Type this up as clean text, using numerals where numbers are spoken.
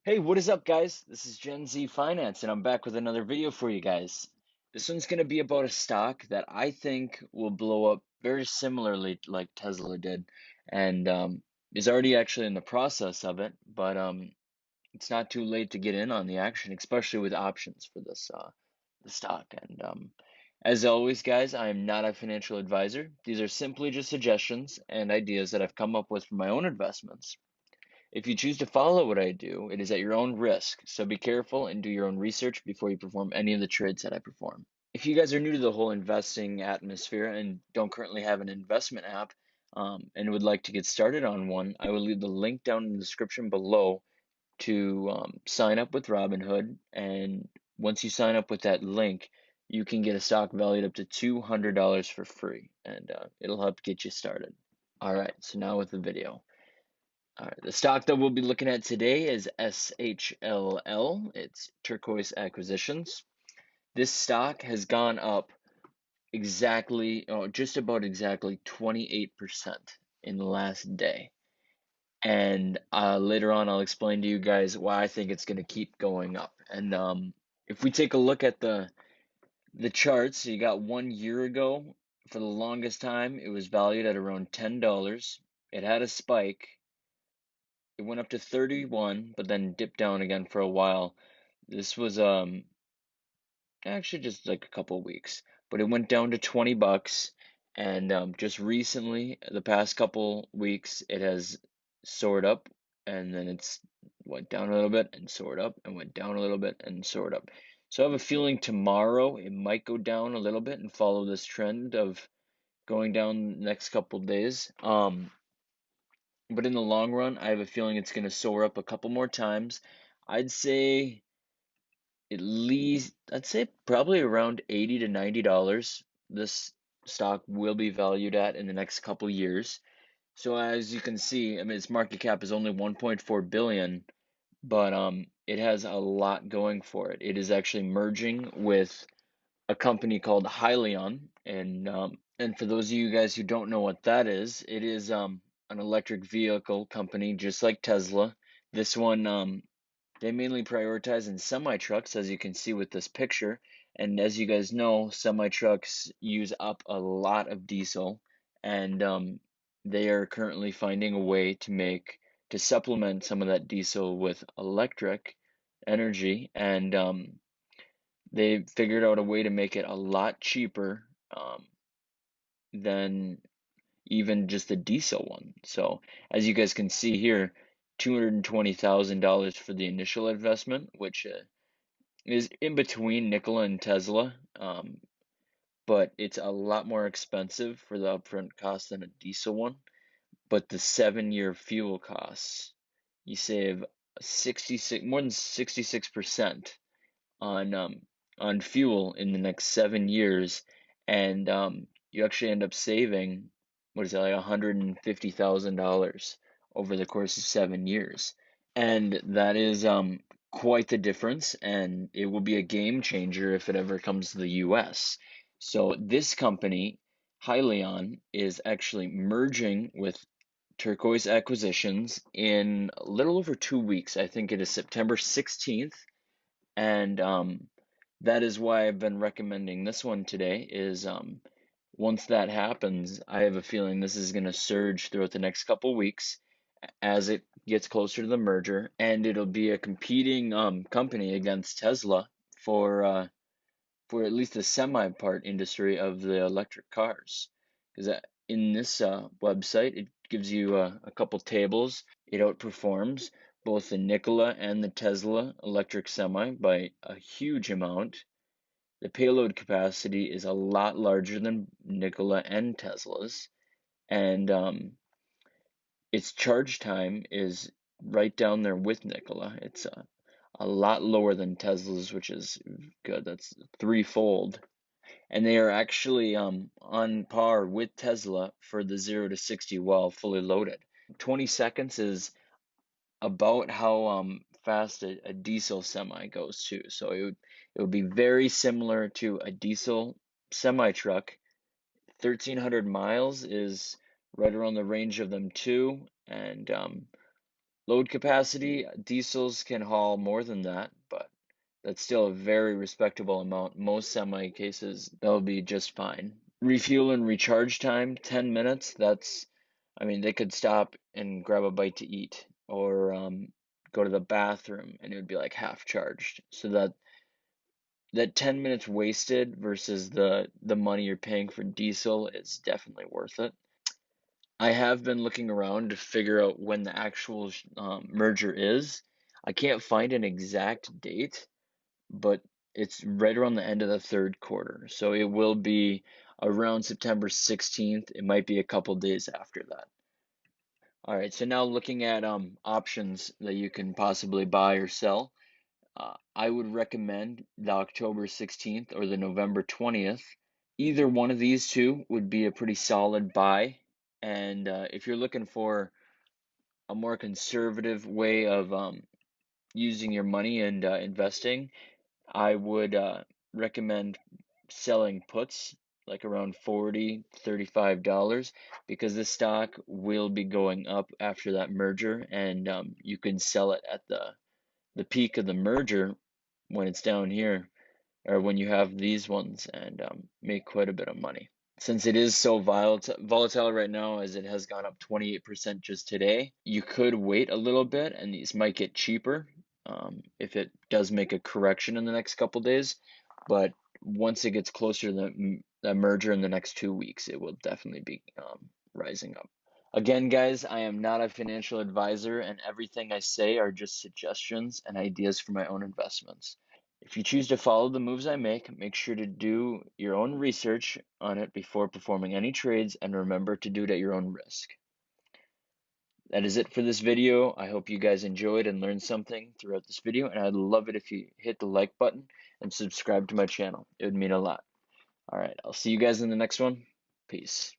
Hey, what is up, guys? This is Gen Z Finance, and I'm back with another video for you guys. This one's going to be about a stock that I think will blow up very similarly like Tesla did, and is already actually in the process of it, but it's not too late to get in on the action, especially with options for this the stock. And as always, guys, I am not a financial advisor. These are simply just suggestions and ideas that I've come up with for my own investments. If you choose to follow what I do, it is at your own risk, so be careful and do your own research before you perform any of the trades that I perform. If you guys are new to the whole investing atmosphere and don't currently have an investment app and would like to get started on one, I will leave the link down in the description below to sign up with Robinhood. And once you sign up with that link, you can get a stock valued up to $200 for free, and it'll help get you started. All right, so now with the video. All right, the stock that we'll be looking at today is SHLL. It's Turquoise Acquisitions. This stock has gone up just about exactly 28% in the last day. And later on, I'll explain to you guys why I think it's going to keep going up. And if we take a look at the charts, so you got 1 year ago, for the longest time, it was valued at around $10. It had a spike. It went up to 31, but then dipped down again for a while. This was actually just like a couple weeks, but it went down to 20 bucks, and just recently, the past couple weeks, it has soared up, and then it's went down a little bit and soared up and went down a little bit and soared up. So I have a feeling tomorrow it might go down a little bit and follow this trend of going down the next couple days. But in the long run, I have a feeling it's going to soar up a couple more times. I'd say I'd say probably around 80 to $90 this stock will be valued at in the next couple years. So as you can see, I mean its market cap is only 1.4 billion, but it has a lot going for it. It is actually merging with a company called Hyliion, and for those of you guys who don't know what that is, it is an electric vehicle company just like Tesla. This one they mainly prioritize in semi trucks, as you can see with this picture. And as you guys know, semi trucks use up a lot of diesel, and they are currently finding a way to supplement some of that diesel with electric energy, and they figured out a way to make it a lot cheaper than even just the diesel one. So as you guys can see here, $220,000 for the initial investment, which is in between Nikola and Tesla, but it's a lot more expensive for the upfront cost than a diesel one. But the 7-year fuel costs, you save 66 more than 66% on fuel in the next 7 years, and you actually end up saving what is it, like $150,000 over the course of 7 years, and that is quite the difference, and it will be a game changer if it ever comes to the U.S. So this company, Hyliion, is actually merging with Turquoise Acquisitions in a little over 2 weeks. I think it is September 16th, and that is why I've been recommending this one today is once that happens, I have a feeling this is going to surge throughout the next couple weeks as it gets closer to the merger, and it'll be a competing company against Tesla for at least the semi part industry of the electric cars. Because in this website, it gives you a couple tables. It outperforms both the Nikola and the Tesla electric semi by a huge amount. The payload capacity is a lot larger than Nikola and Tesla's, and its charge time is right down there with Nikola. It's a lot lower than Tesla's, which is good. That's threefold. And they are actually on par with Tesla for the 0 to 60 while fully loaded. 20 seconds is about how fast a diesel semi goes too. So it would be very similar to a diesel semi truck. 1,300 miles is right around the range of them too, and Load capacity, diesels can haul more than that, but that's still a very respectable amount. Most semi cases, they'll be just fine. Refuel and recharge time, 10 minutes. I mean, they could stop and grab a bite to eat or go to the bathroom and it would be like half charged. So that 10 minutes wasted versus the money you're paying for diesel is definitely worth it. I have been looking around to figure out when the actual merger is. I can't find an exact date, but it's right around the end of the third quarter. So it will be around September 16th. It might be a couple days after that. All right, so now looking at options that you can possibly buy or sell, I would recommend the October 16th or the November 20th. Either one of these two would be a pretty solid buy. And if you're looking for a more conservative way of using your money and investing, I would recommend selling puts like around $40, $35 because this stock will be going up after that merger and you can sell it at the peak of the merger when it's down here or when you have these ones and make quite a bit of money. Since it is so volatile right now, as it has gone up 28% just today, you could wait a little bit and these might get cheaper if it does make a correction in the next couple days. But once it gets closer to the merger in the next 2 weeks, it will definitely be rising up. Again, guys, I am not a financial advisor, and everything I say are just suggestions and ideas for my own investments. If you choose to follow the moves I make sure to do your own research on it before performing any trades, and remember to do it at your own risk. That is it for this video. I hope you guys enjoyed and learned something throughout this video, and I'd love it if you hit the like button and subscribe to my channel. It would mean a lot. All right, I'll see you guys in the next one. Peace.